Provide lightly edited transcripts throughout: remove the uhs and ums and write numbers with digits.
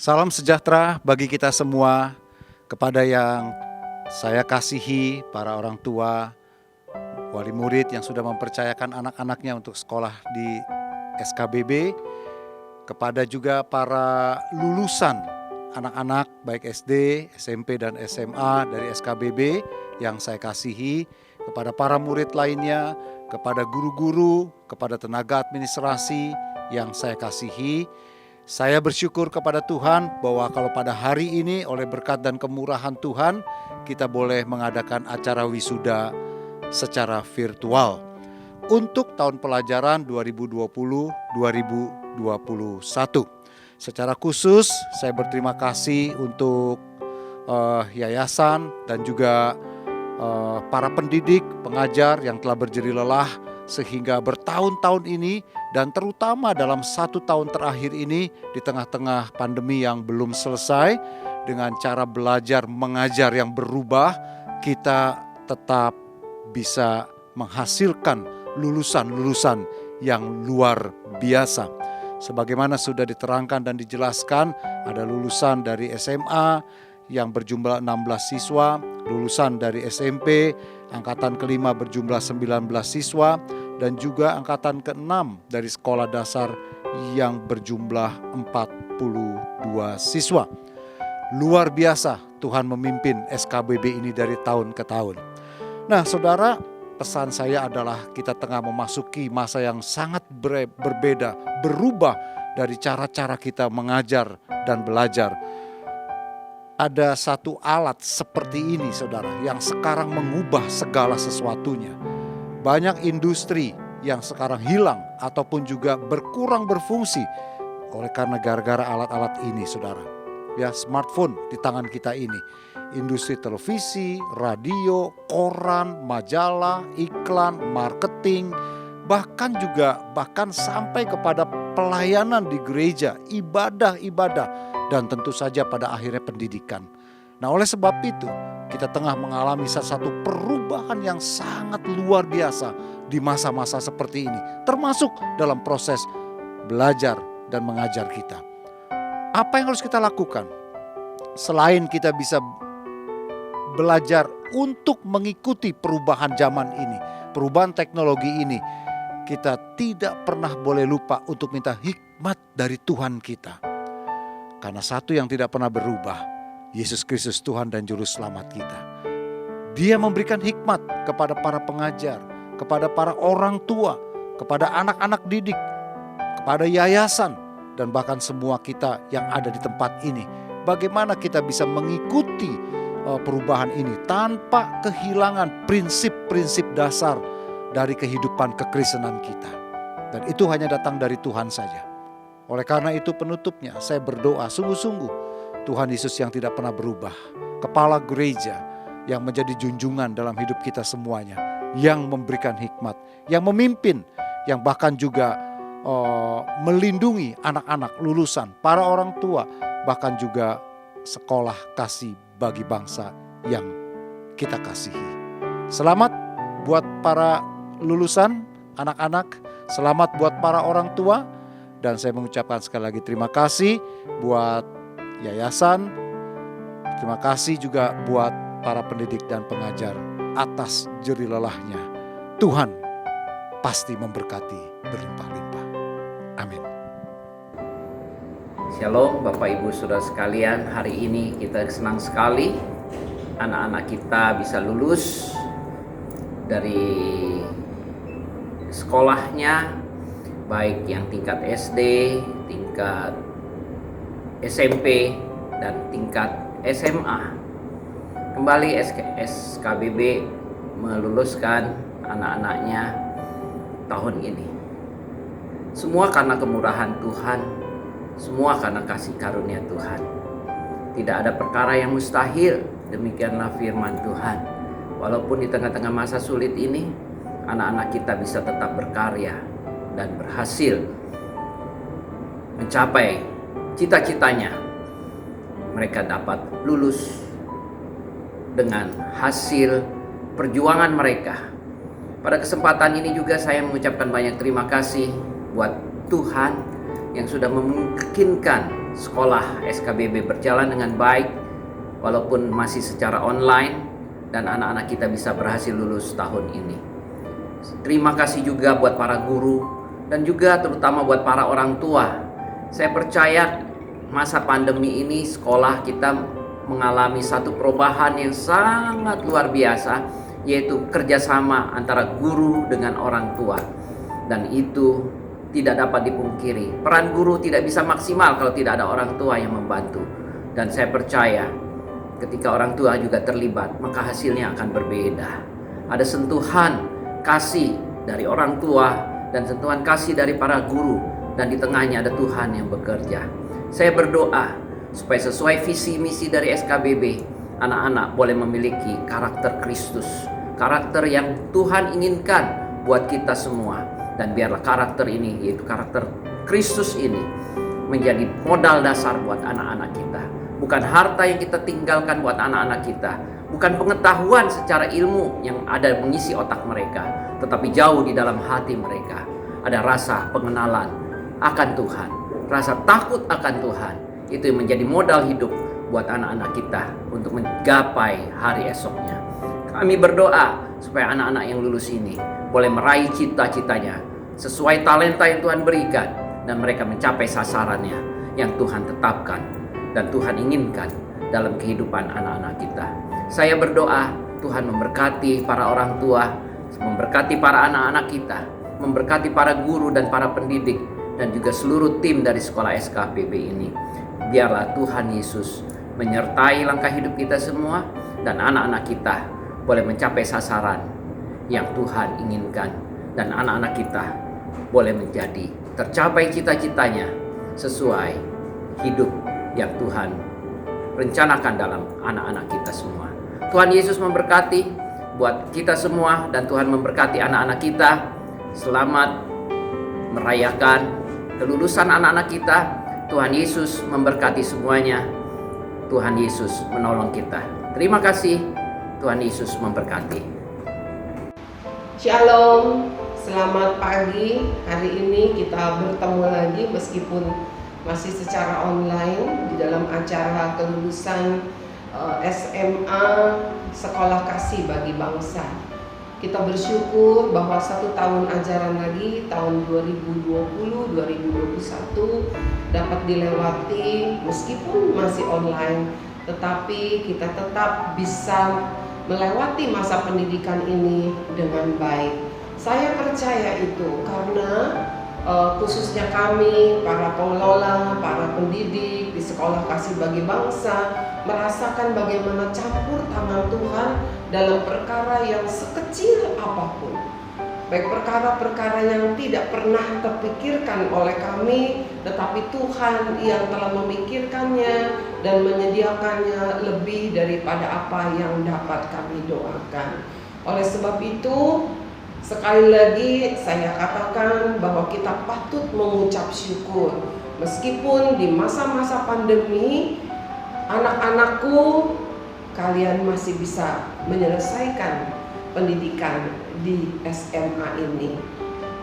Salam sejahtera bagi kita semua, kepada yang saya kasihi, para orang tua, wali murid yang sudah mempercayakan anak-anaknya untuk sekolah di SKBB, kepada juga para lulusan anak-anak baik SD, SMP dan SMA dari SKBB yang saya kasihi, kepada para murid lainnya, kepada guru-guru, kepada tenaga administrasi yang saya kasihi. Saya bersyukur kepada Tuhan bahwa kalau pada hari ini oleh berkat dan kemurahan Tuhan kita boleh mengadakan acara wisuda secara virtual untuk tahun pelajaran 2020-2021. Secara khusus saya berterima kasih untuk yayasan dan juga para pendidik, pengajar yang telah berjeri lelah sehingga bertahun-tahun ini, dan terutama dalam 1 tahun terakhir ini di tengah-tengah pandemi yang belum selesai, dengan cara belajar mengajar yang berubah, kita tetap bisa menghasilkan lulusan-lulusan yang luar biasa. Sebagaimana sudah diterangkan dan dijelaskan, ada lulusan dari SMA yang berjumlah 16 siswa, lulusan dari SMP angkatan kelima berjumlah 19 siswa, dan juga angkatan ke-6 dari sekolah dasar yang berjumlah 42 siswa. Luar biasa Tuhan memimpin SKBB ini dari tahun ke tahun. Nah saudara, pesan saya adalah kita tengah memasuki masa yang sangat berbeda, berubah dari cara-cara kita mengajar dan belajar. Ada satu alat seperti ini saudara yang sekarang mengubah segala sesuatunya. Banyak industri yang sekarang hilang ataupun juga berkurang berfungsi oleh karena gara-gara alat-alat ini saudara. Ya, smartphone di tangan kita ini. Industri televisi, radio, koran, majalah, iklan, marketing, bahkan sampai kepada pelayanan di gereja, ibadah-ibadah, dan tentu saja pada akhirnya pendidikan. Nah oleh sebab itu kita tengah mengalami satu perubahan yang sangat luar biasa di masa-masa seperti ini, termasuk dalam proses belajar dan mengajar kita. Apa yang harus kita lakukan? Selain kita bisa belajar untuk mengikuti perubahan zaman ini, perubahan teknologi ini, kita tidak pernah boleh lupa untuk minta hikmat dari Tuhan kita. Karena satu yang tidak pernah berubah, Yesus Kristus Tuhan dan Juru Selamat kita. Dia memberikan hikmat kepada para pengajar, kepada para orang tua, kepada anak-anak didik, kepada yayasan, dan bahkan semua kita yang ada di tempat ini. Bagaimana kita bisa mengikuti perubahan ini tanpa kehilangan prinsip-prinsip dasar dari kehidupan kekristenan kita. Dan itu hanya datang dari Tuhan saja. Oleh karena itu penutupnya saya berdoa sungguh-sungguh Tuhan Yesus yang tidak pernah berubah, kepala gereja yang menjadi junjungan dalam hidup kita semuanya, yang memberikan hikmat, yang memimpin, yang bahkan juga melindungi anak-anak lulusan, para orang tua, bahkan juga sekolah kasih bagi bangsa yang kita kasihi. Selamat buat para lulusan, anak-anak, selamat buat para orang tua. Dan saya mengucapkan sekali lagi terima kasih buat yayasan, terima kasih juga buat para pendidik dan pengajar atas jerih lelahnya. Tuhan pasti memberkati berlimpah-limpah. Amin. Shalom Bapak Ibu Saudara sekalian, hari ini kita senang sekali anak-anak kita bisa lulus dari sekolahnya, baik yang tingkat SD, tingkat SMP, dan tingkat SMA. Kembali SKBB meluluskan anak-anaknya tahun ini. Semua karena kemurahan Tuhan, semua karena kasih karunia Tuhan. Tidak ada perkara yang mustahil, demikianlah firman Tuhan. Walaupun di tengah-tengah masa sulit ini, anak-anak kita bisa tetap berkarya dan berhasil mencapai cita-citanya. Mereka dapat lulus dengan hasil perjuangan mereka. Pada kesempatan ini juga saya mengucapkan banyak terima kasih buat Tuhan yang sudah memungkinkan sekolah SKBB berjalan dengan baik walaupun masih secara online, dan anak-anak kita bisa berhasil lulus tahun ini. Terima kasih juga buat para guru dan juga terutama buat para orang tua. Saya percaya masa pandemi ini sekolah kita mengalami satu perubahan yang sangat luar biasa, yaitu kerjasama antara guru dengan orang tua. Dan itu tidak dapat dipungkiri. Peran guru tidak bisa maksimal kalau tidak ada orang tua yang membantu. Dan saya percaya ketika orang tua juga terlibat, maka hasilnya akan berbeda. Ada sentuhan kasih dari orang tua dan sentuhan kasih dari para guru, dan di tengahnya ada Tuhan yang bekerja. Saya berdoa supaya sesuai visi misi dari SKBB, anak-anak boleh memiliki karakter Kristus, karakter yang Tuhan inginkan buat kita semua. Dan biarlah karakter ini, yaitu karakter Kristus ini, menjadi modal dasar buat anak-anak kita. Bukan harta yang kita tinggalkan buat anak-anak kita, bukan pengetahuan secara ilmu yang ada mengisi otak mereka, tetapi jauh di dalam hati mereka ada rasa pengenalan akan Tuhan, rasa takut akan Tuhan. Itu yang menjadi modal hidup buat anak-anak kita untuk menggapai hari esoknya. Kami berdoa supaya anak-anak yang lulus ini boleh meraih cita-citanya sesuai talenta yang Tuhan berikan, dan mereka mencapai sasarannya yang Tuhan tetapkan dan Tuhan inginkan dalam kehidupan anak-anak kita. Saya berdoa Tuhan memberkati para orang tua, memberkati para anak-anak kita, memberkati para guru dan para pendidik, dan juga seluruh tim dari sekolah SKBB ini. Biarlah Tuhan Yesus menyertai langkah hidup kita semua, dan anak-anak kita boleh mencapai sasaran yang Tuhan inginkan, dan anak-anak kita boleh menjadi tercapai cita-citanya sesuai hidup yang Tuhan rencanakan dalam anak-anak kita semua. Tuhan Yesus memberkati buat kita semua, dan Tuhan memberkati anak-anak kita. Selamat merayakan kelulusan anak-anak kita. Tuhan Yesus memberkati semuanya. Tuhan Yesus menolong kita. Terima kasih. Tuhan Yesus memberkati. Shalom, selamat pagi. Hari ini kita bertemu lagi meskipun masih secara online di dalam acara kelulusan SMA Sekolah Kasih Bagi Bangsa. Kita bersyukur bahwa 1 tahun ajaran lagi, tahun 2020-2021 dapat dilewati meskipun masih online, tetapi kita tetap bisa melewati masa pendidikan ini dengan baik. Saya percaya itu karena khususnya kami, para pengelola, para pendidik di Sekolah Kasih Bagi Bangsa merasakan bagaimana campur tangan Tuhan dalam perkara yang sekecil apapun. Baik perkara-perkara yang tidak pernah terpikirkan oleh kami, tetapi Tuhan yang telah memikirkannya dan menyediakannya lebih daripada apa yang dapat kami doakan. Oleh sebab itu, sekali lagi saya katakan bahwa kita patut mengucap syukur. Meskipun di masa-masa pandemi, anak-anakku, kalian masih bisa menyelesaikan pendidikan di SMA ini.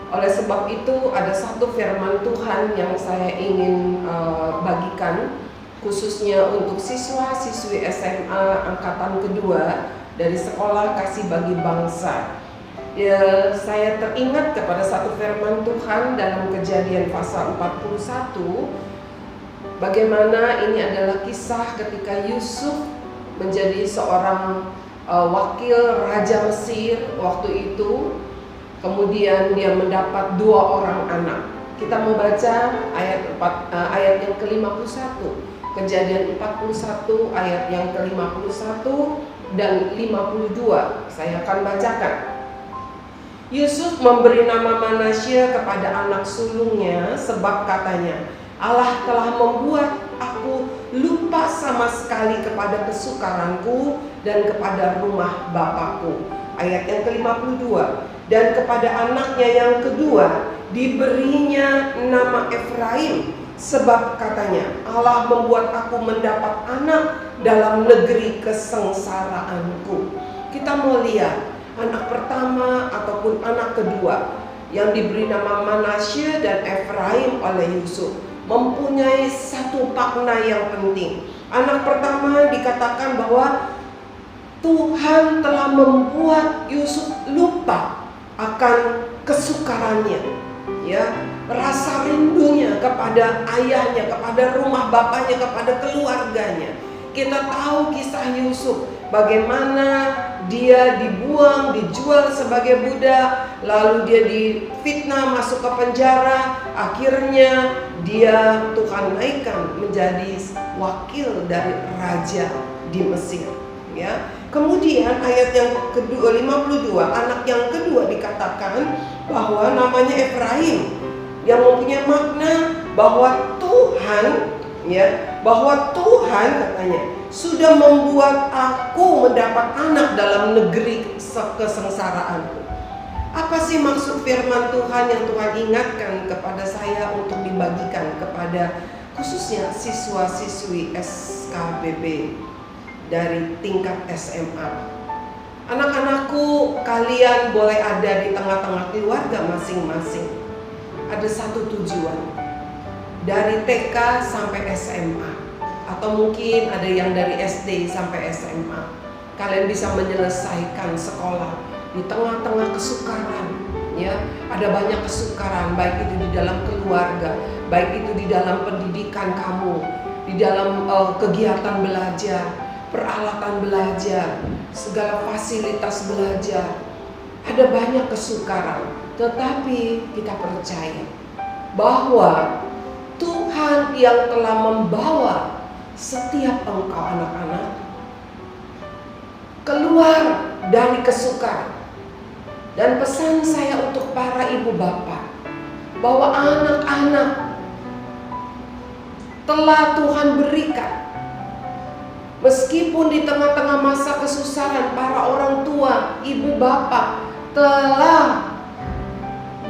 Oleh sebab itu ada satu firman Tuhan yang saya ingin bagikan, khususnya untuk siswa-siswi SMA angkatan kedua dari Sekolah Kasih Bagi Bangsa. Ya, saya teringat kepada satu firman Tuhan dalam Kejadian pasal 41, bagaimana ini adalah kisah ketika Yusuf menjadi seorang wakil Raja Mesir waktu itu. Kemudian dia mendapat 2 orang anak. Kita membaca ayat yang ke-51, Kejadian 41 ayat yang ke-51 dan 52. Saya akan bacakan. Yusuf memberi nama Manasye kepada anak sulungnya sebab katanya, Allah telah membuat aku lupa sama sekali kepada kesukaranku dan kepada rumah bapakku. Ayat yang ke-52. Dan kepada anaknya yang kedua diberinya nama Efraim, sebab katanya, Allah membuat aku mendapat anak dalam negeri kesengsaraanku. Kita mau lihat anak pertama ataupun anak kedua yang diberi nama Manasye dan Efraim oleh Yusuf. mempunyai satu makna yang penting. Anak pertama dikatakan bahwa Tuhan telah membuat Yusuf lupa akan kesukarannya, ya, rasa rindunya kepada ayahnya, kepada rumah bapaknya, kepada keluarganya. Kita tahu kisah Yusuf, bagaimana dia dibuang, dijual sebagai budak, lalu dia difitnah masuk ke penjara, akhirnya dia Tuhan naikkan menjadi wakil dari raja di Mesir, ya. Kemudian ayat yang kedua 52, anak yang kedua dikatakan bahwa namanya Efraim, yang mempunyai makna bahwa Tuhan, ya, bahwa Tuhan katanya sudah membuat aku mendapat anak dalam negeri kesengsaraanku. Apa sih maksud firman Tuhan yang Tuhan ingatkan kepada saya untuk dibagikan kepada khususnya siswa-siswi SKBB dari tingkat SMA? Anak-anakku, kalian boleh ada di tengah-tengah keluarga masing-masing. Ada satu tujuan, dari TK sampai SMA, atau mungkin ada yang dari SD sampai SMA. Kalian bisa menyelesaikan sekolah di tengah-tengah kesukaran, ya. Ada banyak kesukaran, baik itu di dalam keluarga, baik itu di dalam pendidikan kamu, di dalam kegiatan belajar, peralatan belajar, segala fasilitas belajar. Ada banyak kesukaran, tetapi kita percaya bahwa Tuhan yang telah membawa setiap engkau anak-anak keluar dari kesukaran. Dan pesan saya untuk para ibu bapak, bahwa anak-anak telah Tuhan berikan, meskipun di tengah-tengah masa kesusaran, para orang tua, ibu bapak telah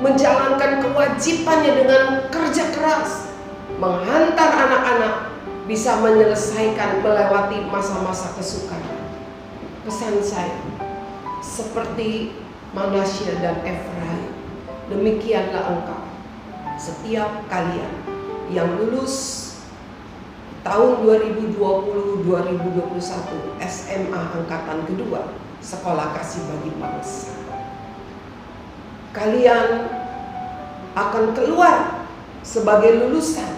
menjalankan kewajibannya dengan kerja keras, menghantar anak-anak bisa menyelesaikan, melewati masa-masa kesukaran. Pesan saya, seperti Manasya dan Efraim, demikianlah engkau, setiap kalian yang lulus tahun 2020-2021 SMA angkatan kedua Sekolah Kasih Bagi Bangsa, kalian akan keluar sebagai lulusan,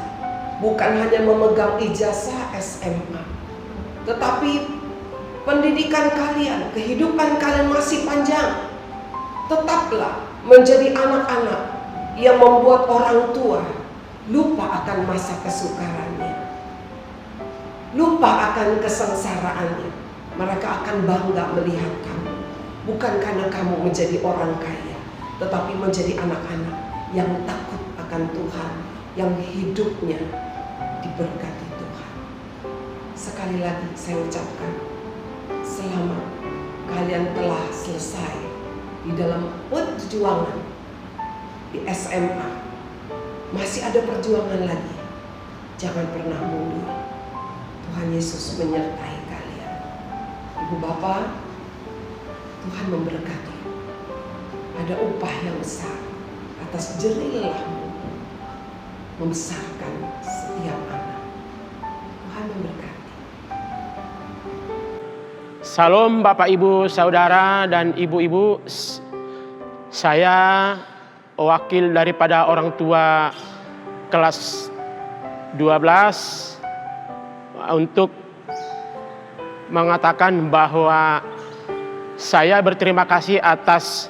bukan hanya memegang ijazah SMA, tetapi pendidikan kalian, kehidupan kalian masih panjang. Tetaplah menjadi anak-anak yang membuat orang tua lupa akan masa kesukarannya, lupa akan kesengsaraannya. Mereka akan bangga melihat kamu, bukan karena kamu menjadi orang kaya, tetapi menjadi anak-anak yang takut akan Tuhan, yang hidupnya diberkati Tuhan. Sekali lagi saya ucapkan, selamat, kalian telah selesai di dalam perjuangan di SMA. Masih ada perjuangan lagi, jangan pernah mundur. Tuhan Yesus menyertai kalian. Ibu bapak, Tuhan memberkati. Ada upah yang besar atas jerih lelahmu membesarkan setiap anak. Tuhan memberkati. Salam Bapak Ibu Saudara dan Ibu-ibu. Saya wakil daripada orang tua kelas 12 untuk mengatakan bahwa saya berterima kasih atas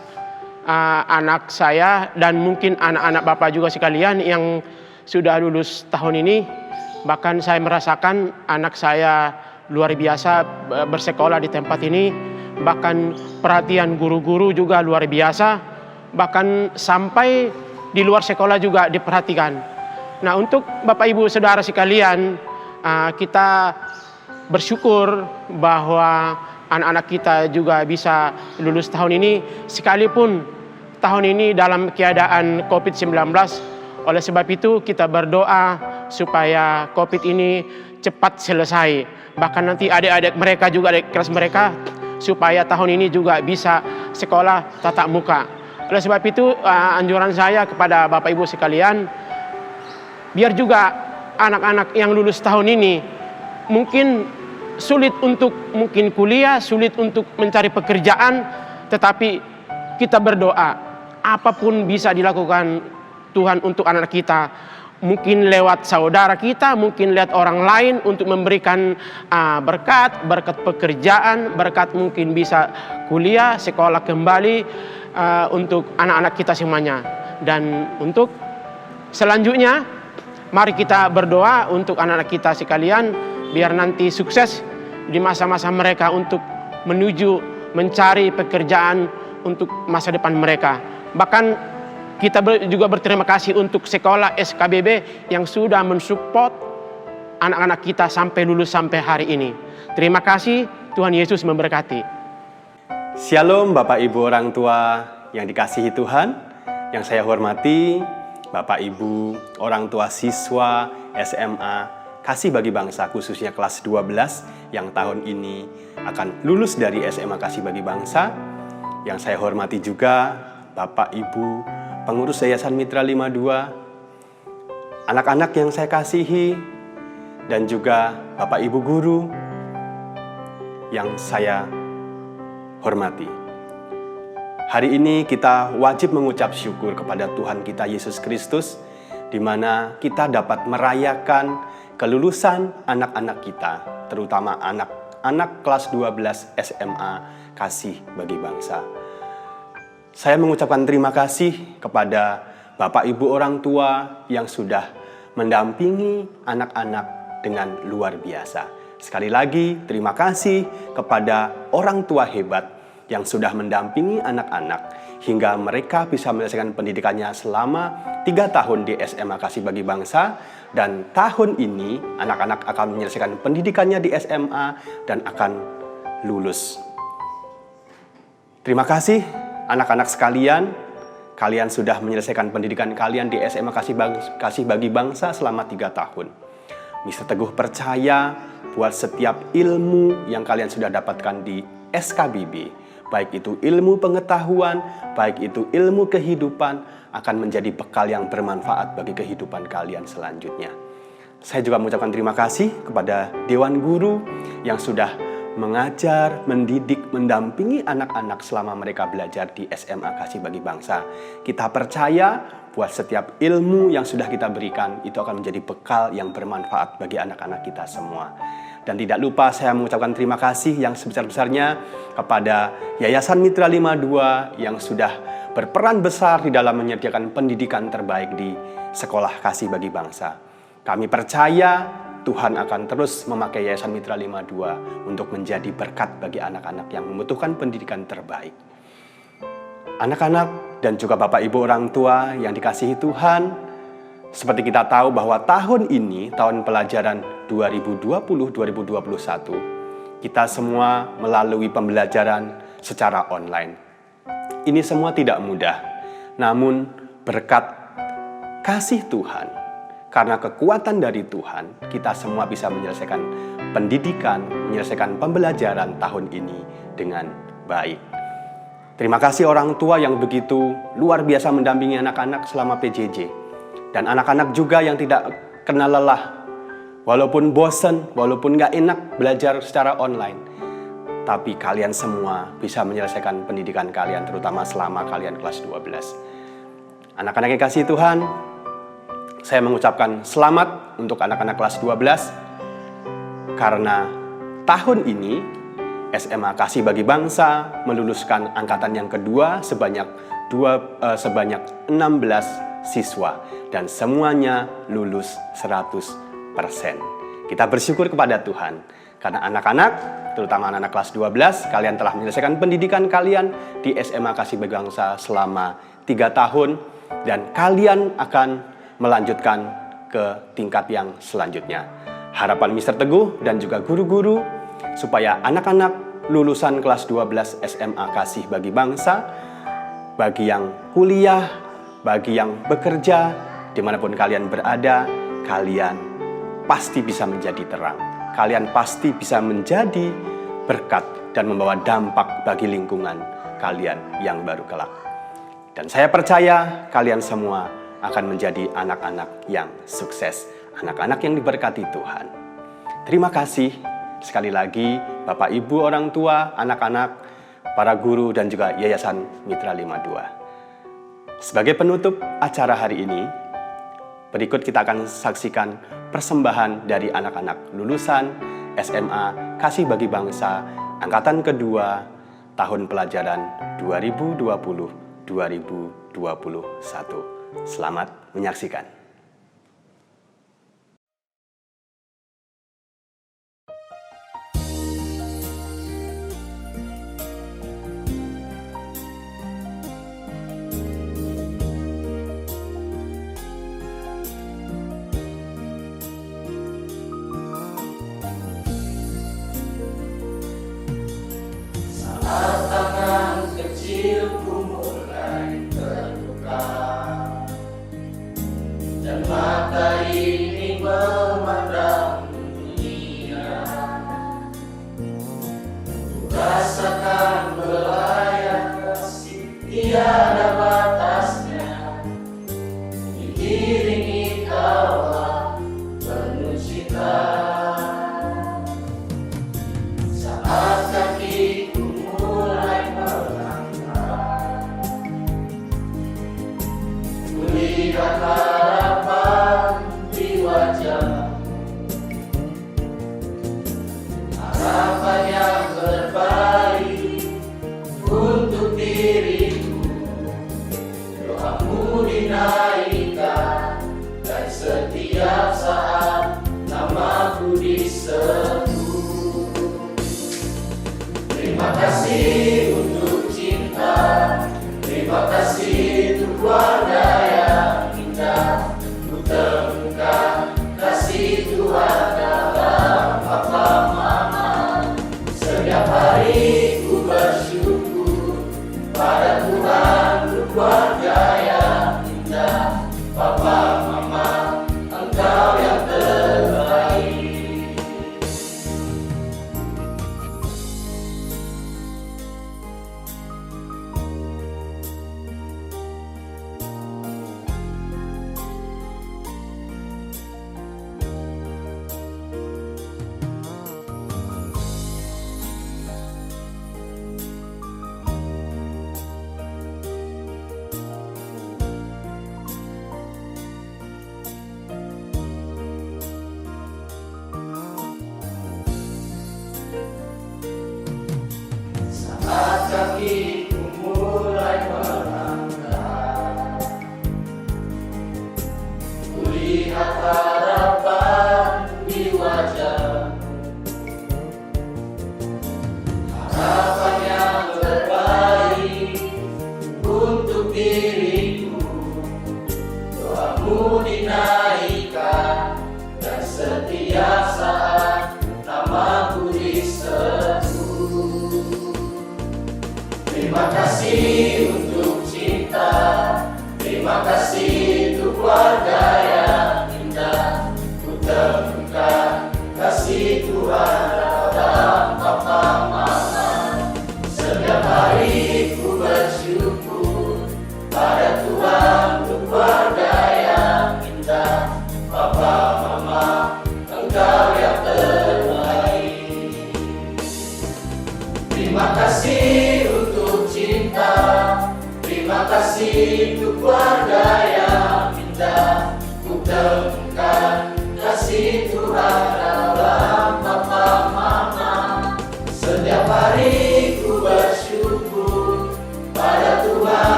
anak saya dan mungkin anak-anak Bapak juga sekalian yang sudah lulus tahun ini. Bahkan saya merasakan anak saya luar biasa bersekolah di tempat ini, bahkan perhatian guru-guru juga luar biasa, bahkan sampai di luar sekolah juga diperhatikan. Nah, untuk Bapak Ibu Saudara sekalian, kita bersyukur bahwa anak-anak kita juga bisa lulus tahun ini, sekalipun tahun ini dalam keadaan COVID-19. Oleh sebab itu kita berdoa supaya COVID ini cepat selesai. Bahkan nanti adik-adik mereka juga, adik kelas mereka, supaya tahun ini juga bisa sekolah tatap muka. Oleh sebab itu anjuran saya kepada Bapak Ibu sekalian, biar juga anak-anak yang lulus tahun ini mungkin sulit untuk mungkin kuliah, sulit untuk mencari pekerjaan, tetapi kita berdoa apapun bisa dilakukan Tuhan untuk anak kita. Mungkin lewat saudara kita, mungkin lihat orang lain untuk memberikan berkat pekerjaan, berkat mungkin bisa kuliah, sekolah kembali untuk anak-anak kita semuanya. Dan untuk selanjutnya, mari kita berdoa untuk anak-anak kita sekalian, biar nanti sukses di masa-masa mereka untuk menuju mencari pekerjaan untuk masa depan mereka. Bahkan kita juga berterima kasih untuk sekolah SKBB yang sudah mensupport anak-anak kita sampai lulus sampai hari ini. Terima kasih, Tuhan Yesus memberkati. Shalom Bapak Ibu orang tua yang dikasihi Tuhan, yang saya hormati Bapak Ibu orang tua siswa SMA Kasih Bagi Bangsa khususnya kelas 12 yang tahun ini akan lulus dari SMA Kasih Bagi Bangsa. Yang saya hormati juga Bapak Ibu pengurus Yayasan Mitra 52, anak-anak yang saya kasihi, dan juga Bapak Ibu guru yang saya hormati. Hari ini kita wajib mengucap syukur kepada Tuhan kita Yesus Kristus, di mana kita dapat merayakan kelulusan anak-anak kita, terutama anak-anak kelas 12 SMA Kasih Bagi Bangsa. Saya mengucapkan terima kasih kepada Bapak Ibu orang tua yang sudah mendampingi anak-anak dengan luar biasa. Sekali lagi, terima kasih kepada orang tua hebat yang sudah mendampingi anak-anak hingga mereka bisa menyelesaikan pendidikannya selama 3 tahun di SMA Kasih Bagi Bangsa. Dan tahun ini anak-anak akan menyelesaikan pendidikannya di SMA dan akan lulus. Terima kasih anak-anak sekalian, kalian sudah menyelesaikan pendidikan kalian di SMA Kasih Bagi Bangsa selama 3 tahun. Mr. Teguh percaya buat setiap ilmu yang kalian sudah dapatkan di SKBB, baik itu ilmu pengetahuan, baik itu ilmu kehidupan, akan menjadi bekal yang bermanfaat bagi kehidupan kalian selanjutnya. Saya juga mengucapkan terima kasih kepada Dewan Guru yang sudah mengajar, mendidik, mendampingi anak-anak selama mereka belajar di SMA Kasih Bagi Bangsa. Kita percaya buat setiap ilmu yang sudah kita berikan itu akan menjadi bekal yang bermanfaat bagi anak-anak kita semua. Dan tidak lupa saya mengucapkan terima kasih yang sebesar-besarnya kepada Yayasan Mitra 52 yang sudah berperan besar di dalam menyediakan pendidikan terbaik di Sekolah Kasih Bagi Bangsa. Kami percaya Tuhan akan terus memakai Yayasan Mitra 52 untuk menjadi berkat bagi anak-anak yang membutuhkan pendidikan terbaik. Anak-anak dan juga Bapak Ibu orang tua yang dikasihi Tuhan, seperti kita tahu bahwa tahun ini, tahun pelajaran 2020-2021, kita semua melalui pembelajaran secara online. Ini semua tidak mudah, namun berkat kasih Tuhan, karena kekuatan dari Tuhan, kita semua bisa menyelesaikan pendidikan, menyelesaikan pembelajaran tahun ini dengan baik. Terima kasih orang tua yang begitu luar biasa mendampingi anak-anak selama PJJ. Dan anak-anak juga yang tidak kenal lelah. Walaupun bosan, walaupun gak enak belajar secara online. Tapi kalian semua bisa menyelesaikan pendidikan kalian, terutama selama kalian kelas 12. Anak-anak yang kasih Tuhan, saya mengucapkan selamat untuk anak-anak kelas 12 karena tahun ini SMA Kasih Bagi Bangsa meluluskan angkatan yang kedua sebanyak 16 siswa dan semuanya lulus 100%. Kita bersyukur kepada Tuhan karena anak-anak, terutama anak-anak kelas 12, kalian telah menyelesaikan pendidikan kalian di SMA Kasih Bagi Bangsa selama 3 tahun dan kalian akan melanjutkan ke tingkat yang selanjutnya. Harapan Mr. Teguh dan juga guru-guru supaya anak-anak lulusan kelas 12 SMA Kasih Bagi Bangsa, bagi yang kuliah, bagi yang bekerja, dimanapun kalian berada, kalian pasti bisa menjadi terang. Kalian pasti bisa menjadi berkat dan membawa dampak bagi lingkungan kalian yang baru kelak. Dan saya percaya kalian semua akan menjadi anak-anak yang sukses, anak-anak yang diberkati Tuhan. Terima kasih sekali lagi Bapak Ibu orang tua, anak-anak, para guru dan juga Yayasan Mitra 52. Sebagai penutup acara hari ini, berikut kita akan saksikan persembahan dari anak-anak lulusan SMA Kasih Bagi Bangsa angkatan kedua tahun pelajaran 2020-2021. Selamat menyaksikan.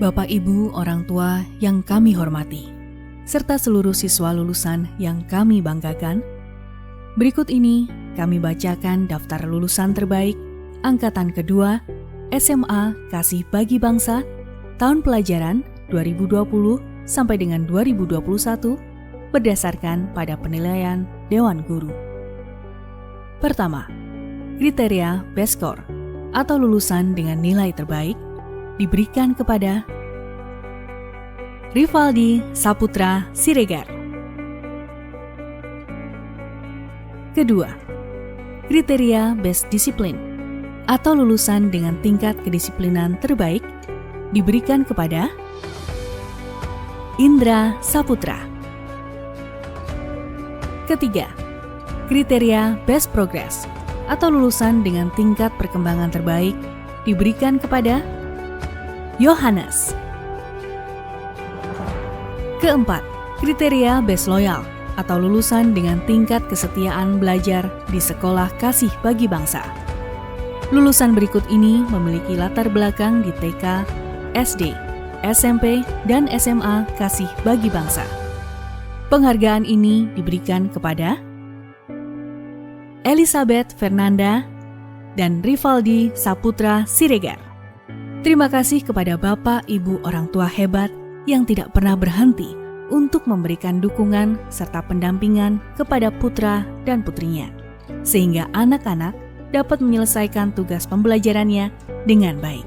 Bapak Ibu orang tua yang kami hormati, serta seluruh siswa lulusan yang kami banggakan, berikut ini kami bacakan daftar lulusan terbaik Angkatan Kedua SMA Kasih Bagi Bangsa tahun pelajaran 2020 sampai dengan 2021 berdasarkan pada penilaian Dewan Guru. Pertama, kriteria Best Score atau lulusan dengan nilai terbaik diberikan kepada Rivaldi Saputra Siregar. Kedua, kriteria Best Discipline atau lulusan dengan tingkat kedisiplinan terbaik diberikan kepada Indra Saputra. Ketiga, kriteria Best Progress atau lulusan dengan tingkat perkembangan terbaik diberikan kepada Yohanes. Keempat, kriteria Best Loyal atau lulusan dengan tingkat kesetiaan belajar di Sekolah Kasih Bagi Bangsa. Lulusan berikut ini memiliki latar belakang di TK, SD, SMP, dan SMA Kasih Bagi Bangsa. Penghargaan ini diberikan kepada Elizabeth Fernanda dan Rivaldi Saputra Siregar. Terima kasih kepada Bapak Ibu orang tua hebat yang tidak pernah berhenti untuk memberikan dukungan serta pendampingan kepada putra dan putrinya, sehingga anak-anak dapat menyelesaikan tugas pembelajarannya dengan baik.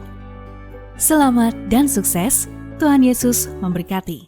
Selamat dan sukses, Tuhan Yesus memberkati.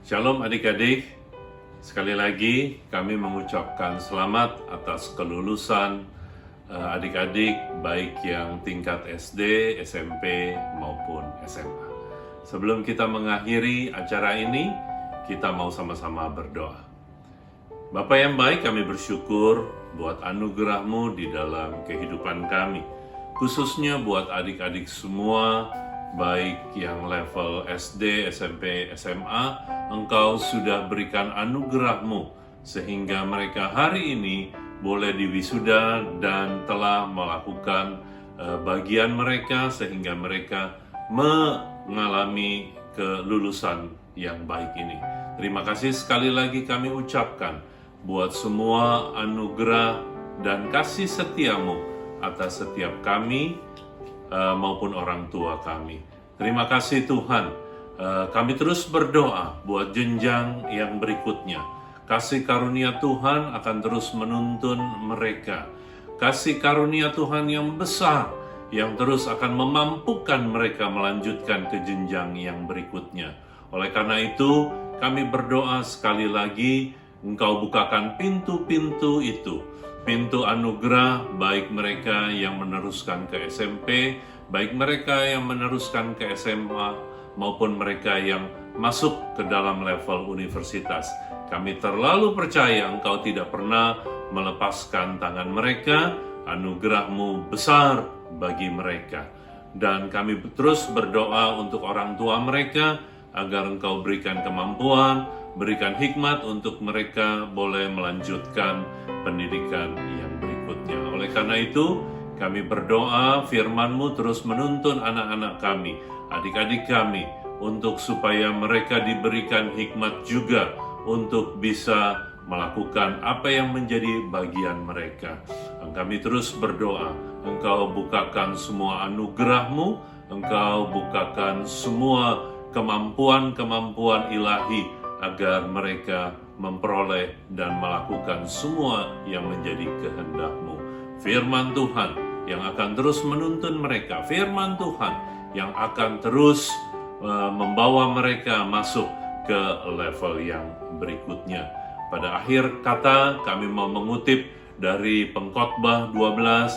Shalom adik-adik, sekali lagi kami mengucapkan selamat atas kelulusan adik-adik baik yang tingkat SD, SMP maupun SMA. Sebelum kita mengakhiri acara ini, kita mau sama-sama berdoa. Bapa yang baik, kami bersyukur buat anugerah-Mu di dalam kehidupan kami. Khususnya buat adik-adik semua, baik yang level SD, SMP, SMA, Engkau sudah berikan anugerah-Mu sehingga mereka hari ini boleh diwisuda dan telah melakukan bagian mereka sehingga mereka mengalami kelulusan yang baik ini. Terima kasih sekali lagi kami ucapkan buat semua anugerah dan kasih setia-Mu atas setiap kami maupun orang tua kami. Terima kasih Tuhan. Kami terus berdoa buat jenjang yang berikutnya. Kasih karunia Tuhan akan terus menuntun mereka. Kasih karunia Tuhan yang besar yang terus akan memampukan mereka melanjutkan ke jenjang yang berikutnya. Oleh karena itu, kami berdoa sekali lagi, Engkau bukakan pintu-pintu itu, pintu anugerah baik mereka yang meneruskan ke SMP, baik mereka yang meneruskan ke SMA, maupun mereka yang masuk ke dalam level universitas. Kami terlalu percaya Engkau tidak pernah melepaskan tangan mereka, anugerah-Mu besar bagi mereka. Dan kami terus berdoa untuk orang tua mereka, agar Engkau berikan kemampuan, berikan hikmat untuk mereka boleh melanjutkan pendidikan yang berikutnya. Oleh karena itu, kami berdoa firman-Mu terus menuntun anak-anak kami, adik-adik kami, untuk supaya mereka diberikan hikmat juga untuk bisa melakukan apa yang menjadi bagian mereka. Kami terus berdoa, Engkau bukakan semua anugerah-Mu, Engkau bukakan semua kemampuan-kemampuan ilahi agar mereka memperoleh dan melakukan semua yang menjadi kehendak-Mu. Firman Tuhan yang akan terus menuntun mereka, firman Tuhan yang akan terus membawa mereka masuk ke level yang berikutnya. Pada akhir kata kami mau mengutip dari Pengkhotbah 12,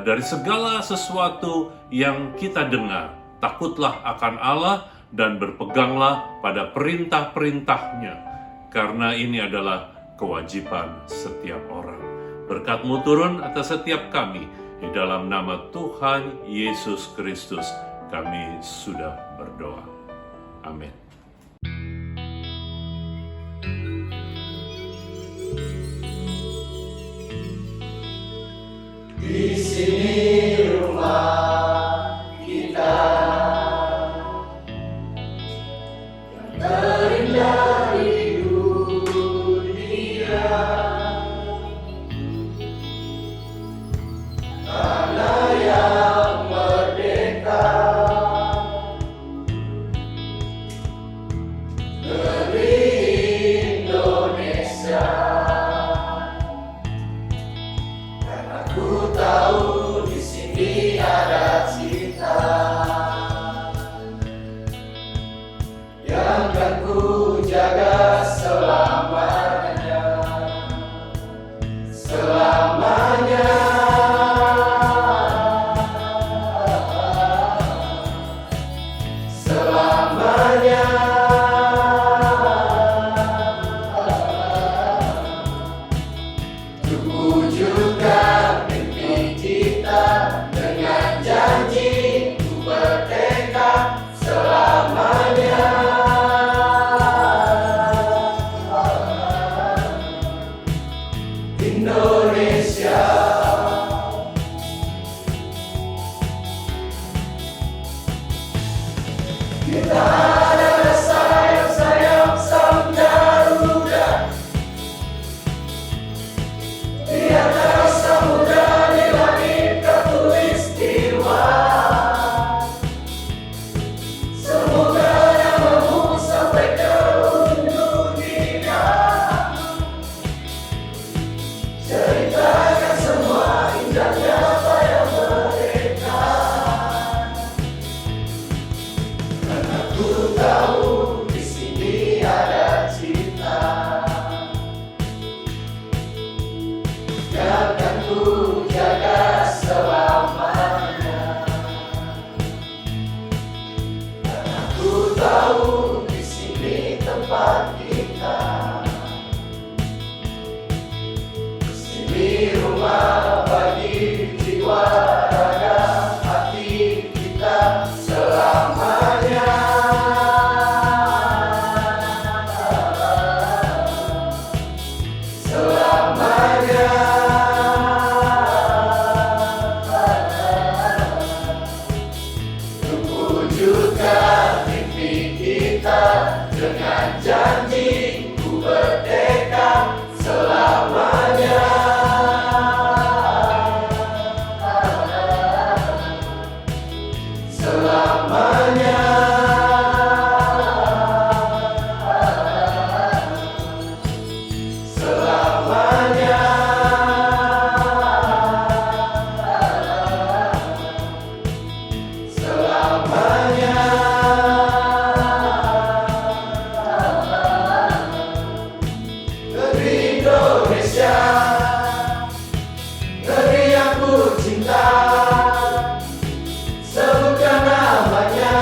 dari segala sesuatu yang kita dengar, takutlah akan Allah dan berpeganglah pada perintah-perintahnya, karena ini adalah kewajiban setiap orang. Berkat-Mu turun atas setiap kami, di dalam nama Tuhan Yesus Kristus kami sudah berdoa. Amin. Di sini rumah kita yang terindah di dunia, tanah yang merdeka, negeri Indonesia. Ku tahu di sini ada cinta yang akan ku jaga selamanya, selamanya, selamanya. Wujudkan mimpi kita dengan janji ku merdeka selamanya. Indonesia. Kita adalah sayap-sayap sang Garuda di atas samudra, di langit khatulistiwa. Semoga namamu sampai ke ujung dunia. Ceritakan semua indahnya pada mereka, karena ku selamanya. Selamanya. 'Wujudkan mimpi kita dengan janji ku merdeka selamanya. Selamanya. Selamanya. Selamanya. Negeri Indonesia, negeri yang ku cinta, sebutkan namanya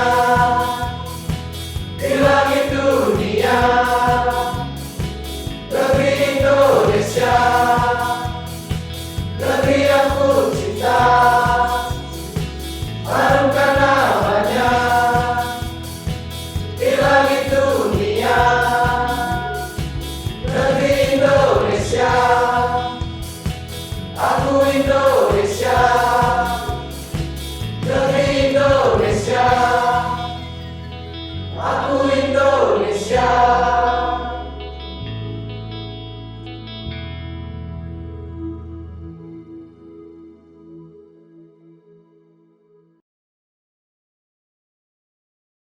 di langit dunia. Negeri Indonesia, negeri yang ku cinta.